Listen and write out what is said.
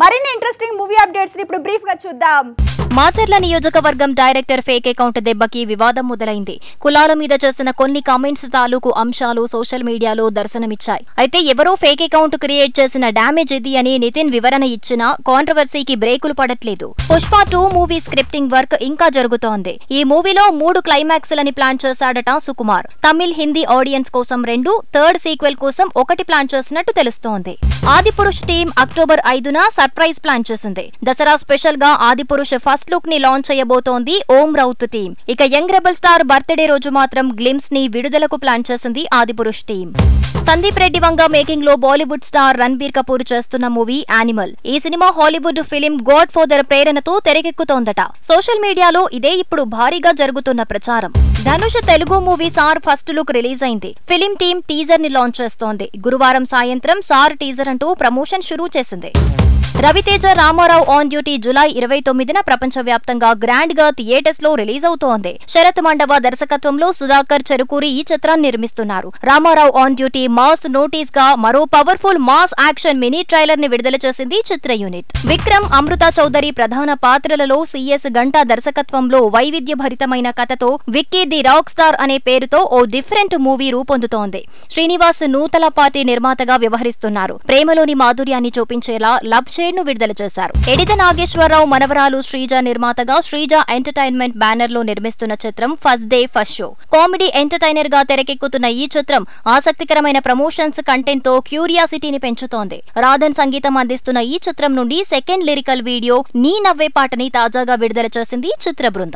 మరిన్ని interesting movie updates ని ఇప్పుడు బ్రీఫ్ గా చూద్దాం. మాచర్ల నియోజకవర్గం డైరెక్టర్ ఫేక్ అకౌంట్ దెబ్బకి వివాదం మొదలైంది. కులాల మీద చేసిన కొన్ని కామెంట్స్ తాలూకు అంశాలు సోషల్ మీడియాలో దర్శనమిచ్చాయి. అయితే ఎవరో ఫేక్ అకౌంట్ క్రియేట్ చేసిన డ్యామేజ్ ఇది అని నితిన్ వివరణ ఇచ్చినా కాంట్రవర్సీకి బ్రేకులు పడట్లేదు. పుష్ప 2 మూవీ స్క్రిప్టింగ్ వర్క్ ఇంకా జరుగుతోంది. ఈ మూవీలో 3 క్లైమాక్స్లని ప్లాన్ చేశాడట సుకుమార్. తమిళ్, హిందీ ఆడియన్స్ కోసం 2, థర్డ్ సీక్వెల్ కోసం 1 ప్లాన్ చేసినట్టు తెలుస్తోంది. ఆదిపురుష్ టీం అక్టోబర్ 5న సర్ప్రైజ్ ప్లాన్ చేసింది. దసరా స్పెషల్ గా ఆదిపురుష్ ఫస్ట్ లుక్ ని లాంచ్ చేయబోతోంది ఓం రౌత్ టీం. ఇక యంగ్ రెబల్ స్టార్ బర్త్డే రోజు మాత్రం గ్లిమ్స్ ని విడుదలకు ప్లాన్ చేసింది ఆదిపురుష్ టీం. సందీప్ రెడ్డి వంగ మేకింగ్ లో బాలీవుడ్ స్టార్ రణబీర్ కపూర్ చేస్తున్న మూవీ యానిమల్. ఈ సినిమా హాలీవుడ్ ఫిలిం గాడ్ ఫాదర్ ప్రేరణతో తెరకెక్కుతోందట. సోషల్ మీడియాలో ఇదే ఇప్పుడు భారీగా జరుగుతున్న ప్రచారం. Dhanush Telugu movie Sir first look release అయింది. ఫిలిం టీం టీజర్ ని లాంచ్ చేస్తోంది. గురువారం సాయంత్రం సార్ టీజర్ అంటూ ప్రమోషన్ షురూ చేసింది. Raviteja Ramarao on duty July 29న ప్రపంచవ్యాప్తంగా గ్రాండ్ గా థియేటర్స్ లో రిలీజ్ అవుతోంది. శరత్ మండవ దర్శకత్వంలో సుధాకర్ చెరుకూరి ఈ చిత్రాన్ని నిర్మిస్తున్నారు. Ramarao on duty mass notice గా మరో powerful mass action mini trailer ని విడుదల చేసింది చిత్ర యూనిట్. విక్రమ్, అమృత చౌదరి ప్రధాన పాత్రలలో సిఎస్ గంటా దర్శకత్వంలో వైవిధ్యభరితమైన కథతో విక్కీ ది రాక్ స్టార్ అనే పేరుతో ఓ డిఫరెంట్ మూవీ రూపొందుతోంది. శ్రీనివాస్ నూతలపాటి నిర్మాతగా వ్యవహరిస్తున్నారు. ప్రేమలోని మాధుర్యాన్ని చూపించేలా లవ్ ను విడుదల చేశారు. ఎడిద నాగేశ్వరరావు మనవరాలు శ్రీజ నిర్మాతగా శ్రీజ ఎంటర్టైన్మెంట్ బ్యానర్ లో నిర్మిస్తున్న చిత్రం first day first show. Comedy entertainer గా తెరకెక్కుతున్న ఈ చిత్రం ఆసక్తికరమైన ప్రమోషన్స్ కంటెంట్ తో క్యూరియాసిటీని పెంచుతోంది. రాధన్ సంగీతం అందిస్తున్న ఈ చిత్రం నుండి సెకండ్ లిరికల్ వీడియో నీ నవ్వే పాటని తాజాగా విడుదల చేసింది చిత్ర బృందం.